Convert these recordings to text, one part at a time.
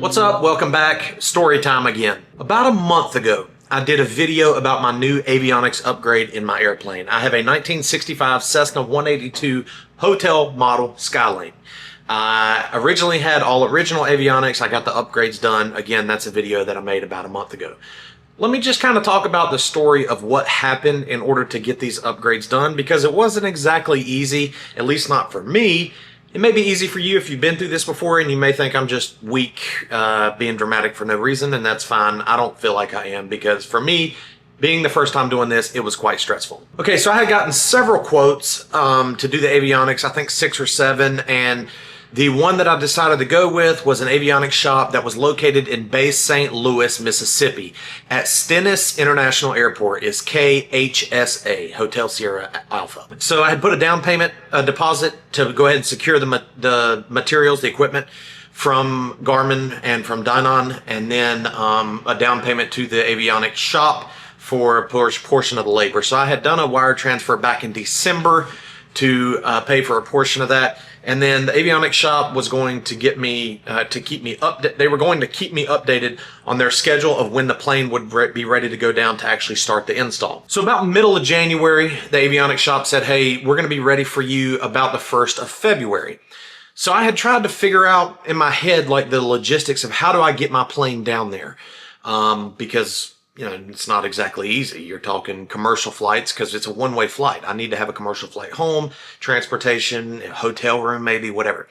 What's up? Welcome back. Story time again. About a month ago, I did a video about my new avionics upgrade in my airplane. I have a 1965 Cessna 182 hotel model Skylane. I originally had all original avionics. I got the upgrades done. Again, that's a video that I made about a month ago. Let me just kind of talk about the story of what happened in order to get these upgrades done, because it wasn't exactly easy, at least not for me. It may be easy for you if you've been through this before, and you may think I'm just weak, being dramatic for no reason, and that's fine. I don't feel like I am, because for me, being the first time doing this, it was quite stressful. Okay, so I had gotten several quotes to do the avionics, I think 6 or 7, and the one that I decided to go with was an avionics shop that was located in Bay St. Louis, Mississippi, at Stennis International Airport. Is KHSA, Hotel Sierra Alpha. So I had put a down payment deposit to go ahead and secure the materials, the equipment from Garmin and from Dynon, and then a down payment to the avionics shop for a portion of the labor. So I had done a wire transfer back in December to pay for a portion of that. And then the avionics shop was going to get me, they were going to keep me updated on their schedule of when the plane would be ready to go down to actually start the install. So about middle of January, the avionics shop said, hey, we're going to be ready for you about the 1st of February. So I had tried to figure out in my head, like, the logistics of how do I get my plane down there? Because you know, it's not exactly easy. You're talking commercial flights because it's a one-way flight. I need to have a commercial flight home, transportation, a hotel room, maybe, whatever.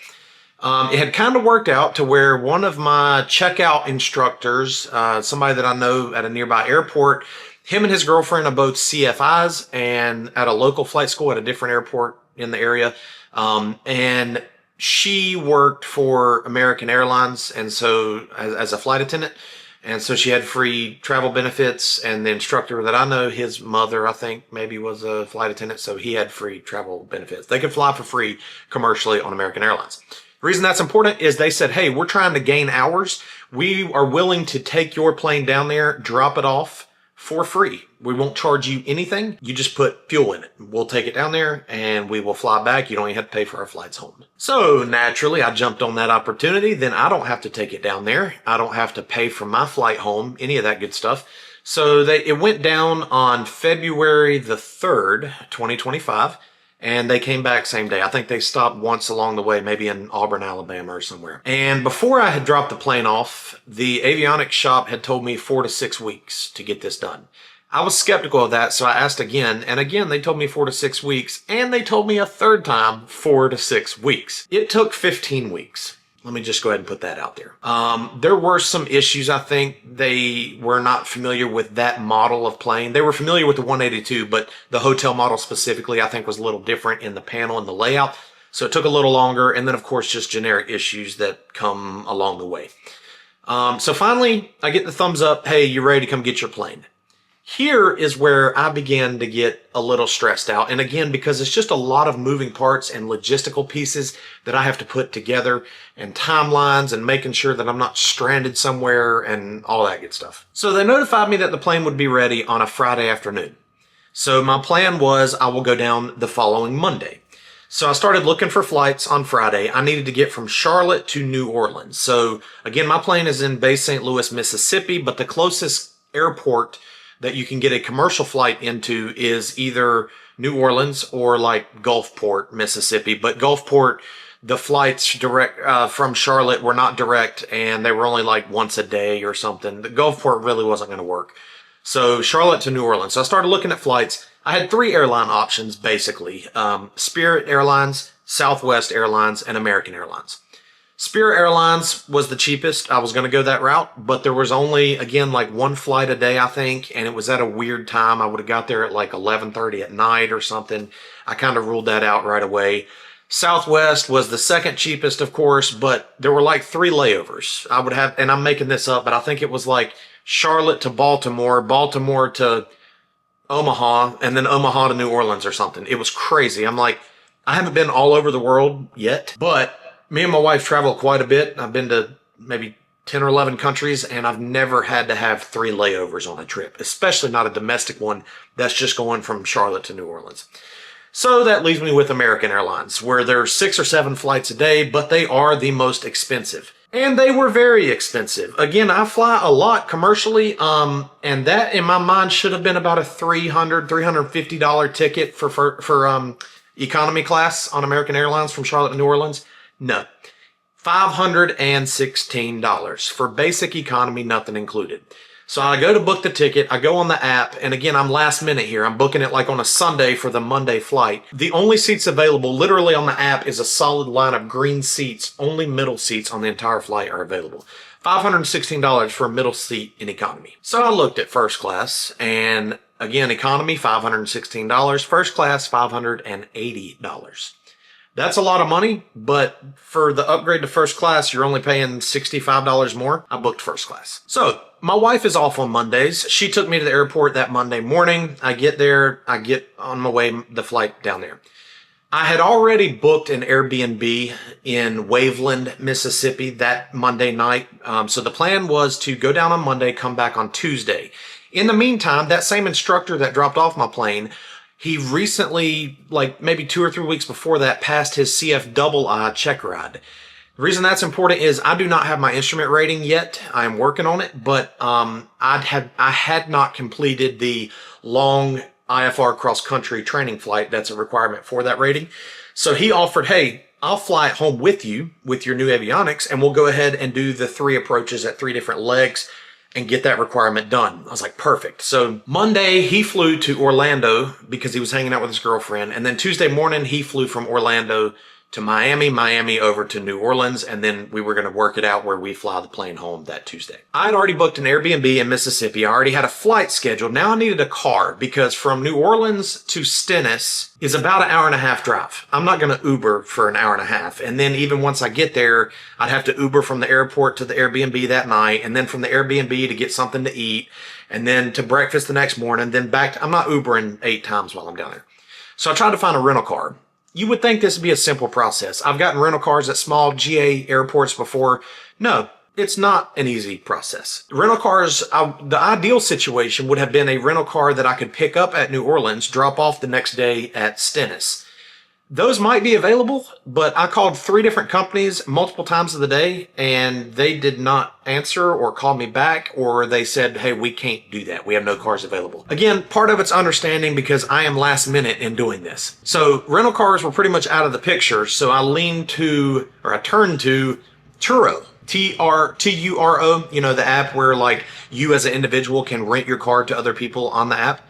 It had kind of worked out to where one of my checkout instructors, somebody that I know at a nearby airport, him and his girlfriend are both CFIs and at a local flight school at a different airport in the area. And she worked for American Airlines, and so as a flight attendant. And so she had free travel benefits, and the instructor that I know, his mother, I think, maybe was a flight attendant, so he had free travel benefits. They could fly for free commercially on American Airlines. The reason that's important is they said, hey, we're trying to gain hours. We are willing to take your plane down there, drop it off for free. We won't charge you anything. You just put fuel in it. We'll take it down there and we will fly back. You don't even have to pay for our flights home. So naturally, I jumped on that opportunity. Then I don't have to take it down there. I don't have to pay for my flight home, any of that good stuff. So it went down on February the 3rd, 2025. And they came back same day. I think they stopped once along the way, maybe in Auburn, Alabama or somewhere. And before I had dropped the plane off, the avionics shop had told me 4 to 6 weeks to get this done. I was skeptical of that, so I asked again, and again they told me 4 to 6 weeks, and they told me a third time 4 to 6 weeks. It took 15 weeks. Let me just go ahead and put that out there. There were some issues. I think they were not familiar with that model of plane. They were familiar with the 182, but the hotel model specifically, I think, was a little different in the panel and the layout. So it took a little longer. And then, of course, just generic issues that come along the way. So finally, I get the thumbs up. Hey, you're ready to come get your plane. Here is where I began to get a little stressed out. And again, because it's just a lot of moving parts and logistical pieces that I have to put together, and timelines, and making sure that I'm not stranded somewhere and all that good stuff. So they notified me that the plane would be ready on a Friday afternoon. So my plan was I will go down the following Monday. So I started looking for flights on Friday. I needed to get from Charlotte to New Orleans. So again, my plane is in Bay St. Louis, Mississippi, but the closest airport that you can get a commercial flight into is either New Orleans or like Gulfport, Mississippi. But Gulfport, the flights direct from Charlotte were not direct, and they were only like once a day or something. The Gulfport really wasn't going to work. So Charlotte to New Orleans. So I started looking at flights. I had 3 airline options, basically. Spirit Airlines, Southwest Airlines, and American Airlines. Spirit Airlines was the cheapest. I was going to go that route, but there was only, again, like 1 flight a day, I think, and it was at a weird time. I would have got there at like 11:30 at night or something. I kind of ruled that out right away. Southwest was the second cheapest, of course, but there were like 3 layovers. I would have, and I'm making this up, but I think it was like Charlotte to Baltimore, Baltimore to Omaha, and then Omaha to New Orleans or something. It was crazy. I'm like, I haven't been all over the world yet, but me and my wife travel quite a bit. I've been to maybe 10 or 11 countries, and I've never had to have 3 layovers on a trip, especially not a domestic one that's just going from Charlotte to New Orleans. So that leaves me with American Airlines, where there's 6 or 7 flights a day, but they are the most expensive. And they were very expensive. Again, I fly a lot commercially, and that in my mind should have been about a $350 ticket for economy class on American Airlines from Charlotte to New Orleans. No, $516 for basic economy, nothing included. So I go to book the ticket, I go on the app, and again, I'm last minute here. I'm booking it like on a Sunday for the Monday flight. The only seats available literally on the app is a solid line of green seats. Only middle seats on the entire flight are available. $516 for a middle seat in economy. So I looked at first class, and again, economy, $516. First class, $580. That's a lot of money, but for the upgrade to first class, you're only paying $65 more. I booked first class. So my wife is off on Mondays. She took me to the airport that Monday morning. I get there. I get on my way, the flight down there. I had already booked an Airbnb in Waveland, Mississippi that Monday night. So the plan was to go down on Monday, come back on Tuesday. In the meantime, that same instructor that dropped off my plane, he recently, like maybe 2 or 3 weeks before that, passed his CFII check ride. The reason that's important is I do not have my instrument rating yet. I am working on it, but I had not completed the long IFR cross-country training flight. That's a requirement for that rating. So he offered, hey, I'll fly it home with you with your new avionics, and we'll go ahead and do the 3 approaches at 3 different legs and get that requirement done. I was like, perfect. So Monday, he flew to Orlando because he was hanging out with his girlfriend. And then Tuesday morning, he flew from Orlando to Miami over to New Orleans, and then we were going to work it out where we fly the plane home that Tuesday. I had already booked an Airbnb in Mississippi. I already had a flight scheduled. Now I needed a car because from New Orleans to Stennis is about an 1.5 hour drive. I'm not going to Uber for an 1.5 hours. And then even once I get there, I'd have to Uber from the airport to the Airbnb that night, and then from the Airbnb to get something to eat, and then to breakfast the next morning, then back I'm not Ubering 8 times while I'm down there. So I tried to find a rental car. You would think this would be a simple process. I've gotten rental cars at small GA airports before. No, it's not an easy process. Rental cars, the ideal situation would have been a rental car that I could pick up at New Orleans, drop off the next day at Stennis. Those might be available, but I called 3 different companies multiple times of the day, and they did not answer or call me back, or they said, hey, we can't do that. We have no cars available. Again, part of it's understanding because I am last minute in doing this. So rental cars were pretty much out of the picture. So I turned to Turo. Turo, you know, the app where like you as an individual can rent your car to other people on the app.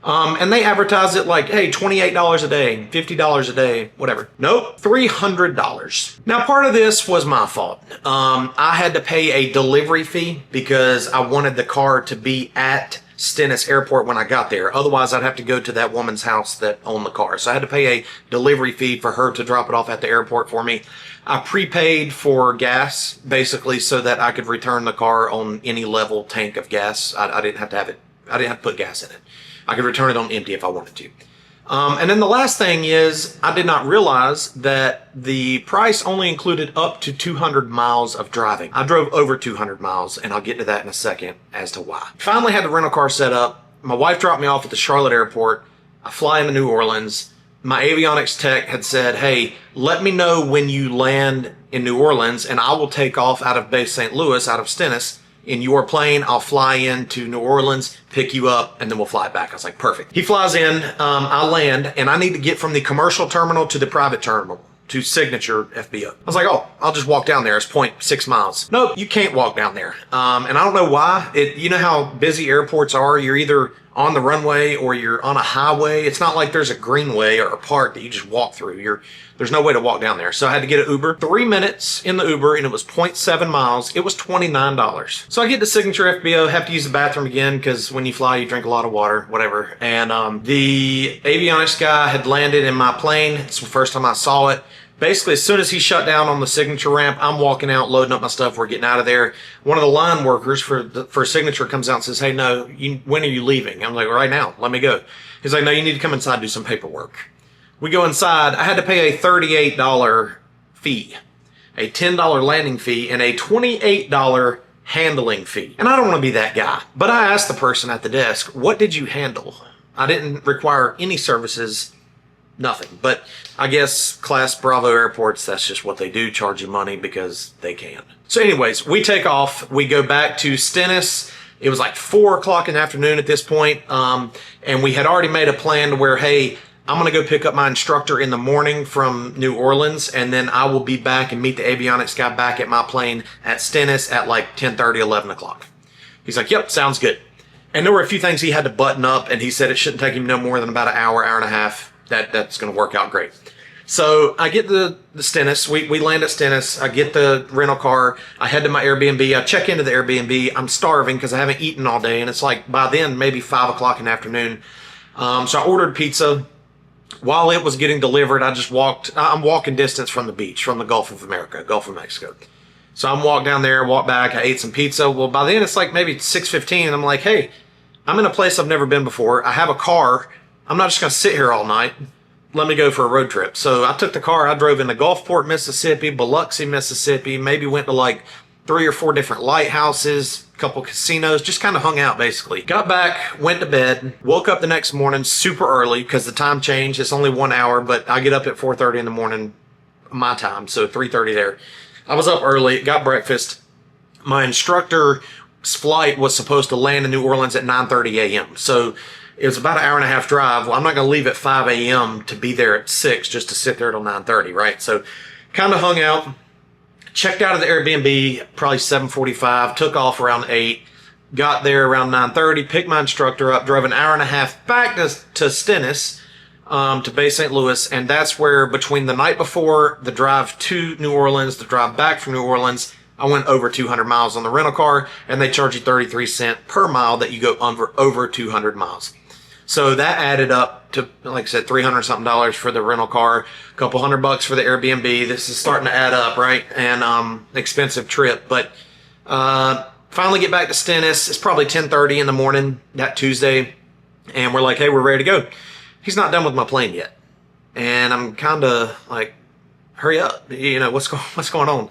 And they advertise it like, hey, $28 a day, $50 a day, whatever. Nope, $300. Now, part of this was my fault. I had to pay a delivery fee because I wanted the car to be at Stennis Airport when I got there. Otherwise, I'd have to go to that woman's house that owned the car. So I had to pay a delivery fee for her to drop it off at the airport for me. I prepaid for gas, basically, so that I could return the car on any level tank of gas. I didn't have to have it. I didn't have to put gas in it. I could return it on empty if I wanted to. And then the last thing is I did not realize that the price only included up to 200 miles of driving. I drove over 200 miles, and I'll get to that in a second as to why. Finally had the rental car set up. My wife dropped me off at the Charlotte airport. I fly into New Orleans. My avionics tech had said, hey, let me know when you land in New Orleans, and I will take off out of base St. Louis, out of Stennis, in your plane. I'll fly into New Orleans, pick you up, and then we'll fly back. I was like, perfect. He flies in, I land, and I need to get from the commercial terminal to the private terminal to Signature FBO. I was like, oh, I'll just walk down there. It's 0.6 miles. Nope, you can't walk down there. And I don't know why. You know how busy airports are? You're either on the runway or you're on a highway. It's not like there's a greenway or a park that you just walk through. There's no way to walk down there. So I had to get an Uber. 3 minutes in the Uber, and it was 0.7 miles. It was $29. So I get to Signature FBO, have to use the bathroom again because when you fly, you drink a lot of water, whatever. And the avionics guy had landed in my plane. It's the first time I saw it. Basically, as soon as he shut down on the Signature ramp, I'm walking out, loading up my stuff. We're getting out of there. One of the line workers for Signature comes out and says, hey, no, when are you leaving? I'm like, right now, let me go. He's like, no, you need to come inside and do some paperwork. We go inside. I had to pay a $38 fee, a $10 landing fee, and a $28 handling fee. And I don't want to be that guy. But I asked the person at the desk, what did you handle? I didn't require any services nothing. But I guess Class Bravo airports, that's just what they do, charge you money because they can. So anyways, we take off. We go back to Stennis. It was like 4 o'clock in the afternoon at this point, and we had already made a plan to where, hey, I'm going to go pick up my instructor in the morning from New Orleans, and then I will be back and meet the avionics guy back at my plane at Stennis at like 10:30, 11 o'clock. He's like, yep, sounds good. And there were a few things he had to button up, and he said it shouldn't take him no more than about an hour, hour and a half. That's going to work out great. So I get the Stennis. We land at Stennis. I get the rental car. I head to my Airbnb. I check into the Airbnb. I'm starving because I haven't eaten all day, and it's like by then maybe 5 o'clock in the afternoon. So I ordered pizza. While it was getting delivered, I'm walking distance from the beach, from the Gulf of America, Gulf of Mexico. So I'm walk down there, walk back, I ate some pizza. Well, by then it's like maybe 6:15, and I'm like, hey, I'm in a place I've never been before. I have a car. I'm not just going to sit here all night. Let me go for a road trip. So I took the car. I drove into Gulfport, Mississippi, Biloxi, Mississippi, maybe went to like 3 or 4 different lighthouses, a couple casinos, just kind of hung out basically. Got back, went to bed, woke up the next morning super early because the time changed. It's only 1 hour, but I get up at 4:30 in the morning, my time, so 3:30 there. I was up early, got breakfast. My instructor's flight was supposed to land in New Orleans at 9:30 a.m. So it was about an hour and a half drive. Well, I'm not going to leave at 5 a.m. to be there at 6 just to sit there till 9:30, right? So kind of hung out. Checked out of the Airbnb probably 7:45, took off around 8, got there around 9:30, picked my instructor up, drove an hour and a half back to Stennis, to Bay St. Louis, and that's where between the night before, the drive to New Orleans, the drive back from New Orleans, I went over 200 miles on the rental car, and they charge you 33 cents per mile that you go over 200 miles. So that added up to, like I said, $300 something for the rental car, a couple $100 for the Airbnb. This is starting to add up, right? And expensive trip. But finally get back to Stennis. It's probably 10:30 in the morning that Tuesday, and we're like, hey, we're ready to go. He's not done with my plane yet, and I'm kind of like, hurry up, you know, what's going on?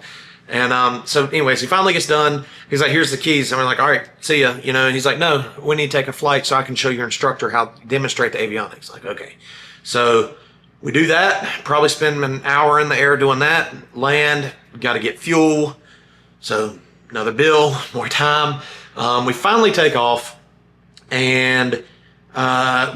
And so anyways, he finally gets done. He's like, here's the keys. And we're like, all right, see ya. You know, and he's like, no, we need to take a flight so I can show your instructor how to demonstrate the avionics. Like, okay. So we do that, probably spend an hour in the air doing that, land, got to get fuel. So another bill, more time. We finally take off, and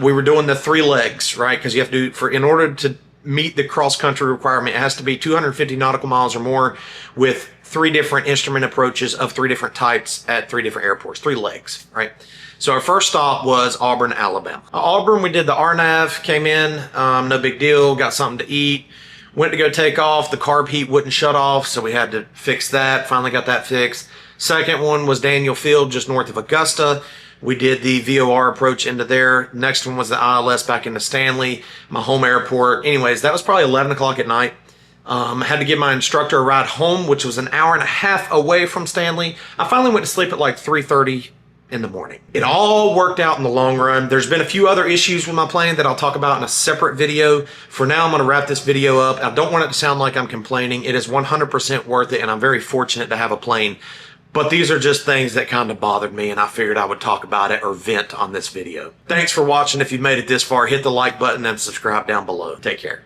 we were doing the 3 legs, right? Because you have to do, in order to meet the cross-country requirement, it has to be 250 nautical miles or more with 3 different instrument approaches of 3 different types at 3 different airports, 3 legs, right? So our first stop was Auburn, Alabama. Auburn, we did the RNAV, came in, no big deal, got something to eat, went to go take off, the carb heat wouldn't shut off, so we had to fix that, finally got that fixed. Second one was Daniel Field, just north of Augusta. We did the VOR approach into there. Next one was the ILS back into Stanley, my home airport. Anyways, that was probably 11 o'clock at night. I had to give my instructor a ride home, which was an hour and a half away from Stanley. I finally went to sleep at like 3:30 in the morning. It all worked out in the long run. There's been a few other issues with my plane that I'll talk about in a separate video. For now, I'm going to wrap this video up. I don't want it to sound like I'm complaining. It is 100% worth it, and I'm very fortunate to have a plane. But these are just things that kind of bothered me, and I figured I would talk about it or vent on this video. Thanks for watching. If you've made it this far, hit the like button and subscribe down below. Take care.